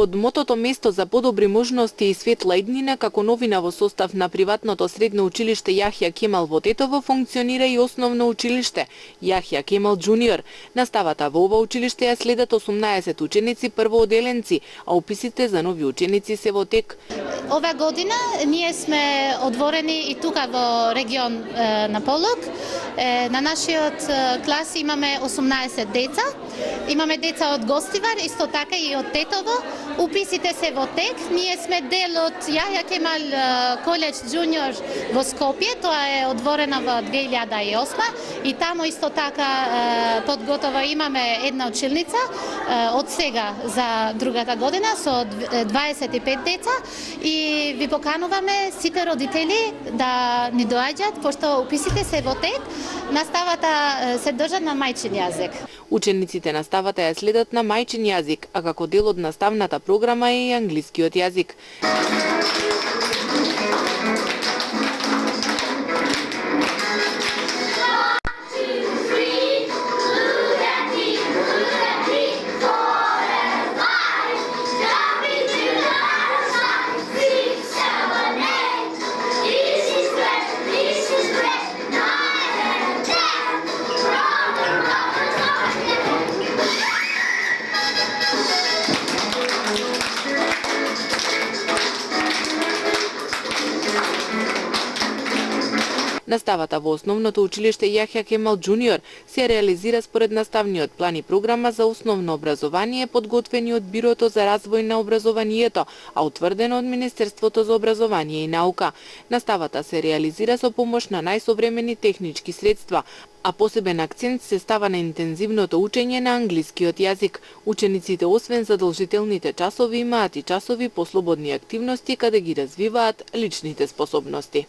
Под мотото место за подобри можности и светла иднина како новина во состав на приватното средно училиште Јахја Кемал во Тетово функционира и основно училиште Јахја Кемал Џуниор. Наставата во ова училиште ја следат 18 ученици првооделенци, а уписите за нови ученици се во тек. Ова година ние сме одворени и тука во регион на Полог. На нашиот клас имаме 18 деца. Имаме деца од Гостивар, исто така и од Тетово. Уписите се во тек. Ние сме дел од Јахја Кемал Колеџ Џуниор во Скопје. Тоа е одворена во 2008 и тамо исто така подготово имаме една училница од сега за другата година со 25 деца и ви покануваме сите родители да ни доаѓат, пошто уписите се во тек, наставата се држат на мајчин јазик. Учениците наставата ја следат на мајчин јазик, а како дел од наставната програма е и англискиот јазик. Наставата во основното училиште Јахја Кемал Џуниор се реализира според наставниот план и програма за основно образование, подготвени од Бирото за развој на образованието, а утврдено од Министерството за образование и наука. Наставата се реализира со помош на најсовремени технички средства, а посебен акцент се става на интензивното учење на англискиот јазик. Учениците освен задолжителните часови имаат и часови по слободни активности каде ги развиваат личните способности.